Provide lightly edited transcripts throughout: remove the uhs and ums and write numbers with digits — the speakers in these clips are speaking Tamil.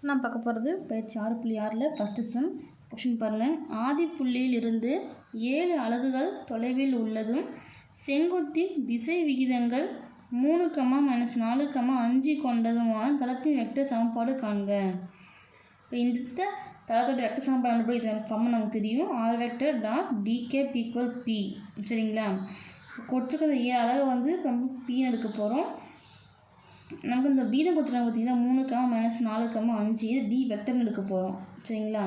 நான் பார்க்க போகிறது பயிற்சி 6.6ல் ஃபஸ்ட்டு சம். கொஷின் பாருங்கள். ஆதி புள்ளியில் இருந்து 7 அலகுகள் தொலைவில் உள்ளதும் செங்குத்தின் திசை விகிதங்கள் 3, -4, 5 கொண்டதுமான தளத்தின் வெக்டர் சமன்பாடு காண்க. இப்போ இந்த தளத்தோட வெக்டர் சமன்பாடு கண்டுபிடி சமம் நமக்கு தெரியும். R vector dot t cap equal p. சரிங்களா? கொடுத்துருக்க 7 அலகை வந்து இப்போ பின்னு எடுக்க போகிறோம். நமக்கு இந்த வீதம் கொடுத்துருக்காங்க பார்த்தீங்கன்னா 3, -4, 5 இது டி வெக்டர்னு எடுக்க போகிறோம். சரிங்களா?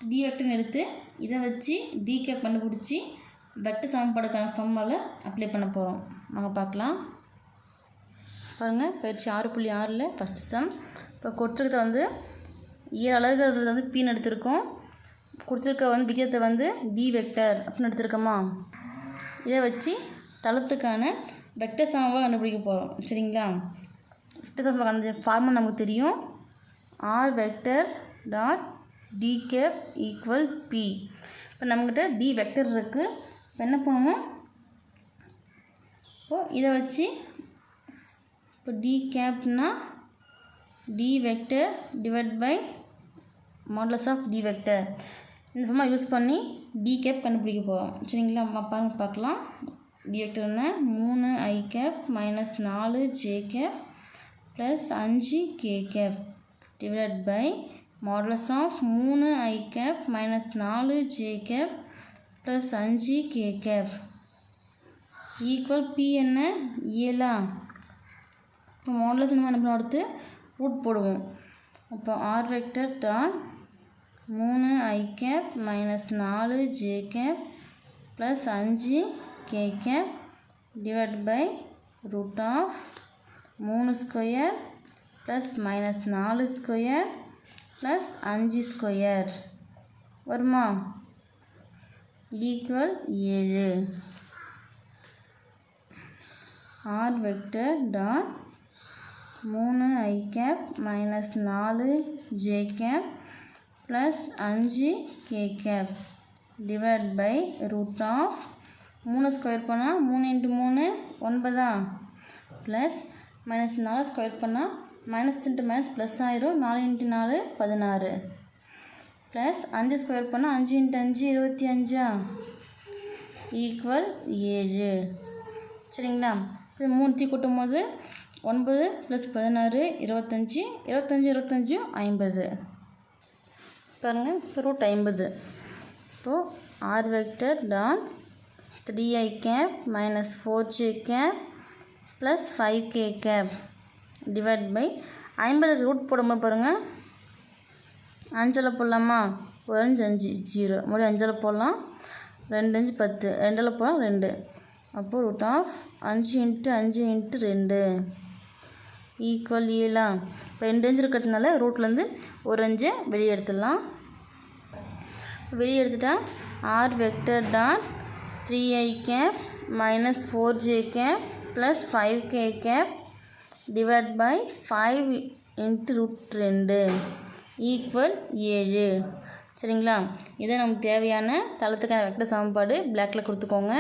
டி வெக்டர்னு எடுத்து இதை வச்சு டி கேப் கண்டுபிடிச்சி வெக்டர் சமன்பாடுக்கான ஃபார்முலாவில் அப்ளை பண்ண போகிறோம். நாங்கள் பார்க்கலாம். பாருங்கள், பயிற்சி 6.6ல் ஃபஸ்ட்டு சம். இப்போ கொடுத்துருக்கத வந்து 7 அலகுகள் வந்து பின்னு எடுத்திருக்கோம். கொடுத்துருக்க வந்து விகிதத்தை வந்து டி வெக்டர் அப்படின்னு எடுத்திருக்கோமா. இதை வச்சு தளத்துக்கான வெக்டர் சமன்பாடு கண்டுபிடிக்க போகிறோம். சரிங்களா? வெக்டர் சமன்பாடு ஃபார்முலா நமக்கு தெரியும். R vector dot t cap equal p. இப்போ நம்மக்கிட்ட டி வெக்டர் இருக்குது. இப்போ என்ன பண்ணுவோம், இப்போது இதை வச்சு இப்போ டி கேப்னா t vector divide by modulus of t vector இந்த ஃபார்மா யூஸ் பண்ணி டி கேப் கண்டுபிடிக்க போகிறோம். சரிங்களா? பார்க்கலாம். டி வெக்டர்னா 3i cap minus 4j cap plus 5k cap divide by modulus of 3i cap minus 4j cap plus 5k cap equal p என்ன 7. இப்போ மாடுலஸ் என்ன பண்ண அடுத்து ரூட் போடுவோம். அப்போ r vector dot 3i cap minus 4j cap plus 5k cap divide by root of 3 square plus minus 4 square plus 5 square வருமா equal 7. R vector dot 3i cap minus 4j cap plus 5k cap divide by root of 3 square பண்ணால் 3 × 3 9 ப்ளஸ் மைனஸ் 4 ஸ்கொயர் பண்ணால் மைனஸ் இன்ட்டு மைனஸ் ப்ளஸ் ஆயிரும். 4 × 4 16 ப்ளஸ் 5 ஸ்கொயர் பண்ணால் 5 × 5 25 ஈக்குவல் 7. சரிங்களா? இது 3 கூட்டும் போது 9 + 16 25 25 50 பாருங்கள். இப்போ ரூட் 50. இப்போது r vector dot 3i cap minus 4j cap plus 5k cap divide by 50 root போடும்போது பாருங்கள் 5 போடலாமா. 1 5 5 0 மறுபடியும் 5 போடலாம். 2 5 10 2 போடலாம் 2. அப்போது ரூட் ஆஃப் 5 × 5 × 2 ஈக்குவல் 7. இப்போ 2 5 இருக்கிறதுனால ரூட்லேருந்து ஒரு 5 வெளியே எடுத்துடலாம். வெளியே எடுத்துட்டா r vector dot 3i cap minus 4j cap plus 5k cap divide by 5 × √2 equal 7. சரிங்களா? இதை நமக்கு தேவையான தளத்துக்கான வெக்டர் சமன்பாடு பிளாக்கில் கொடுத்துக்கோங்க.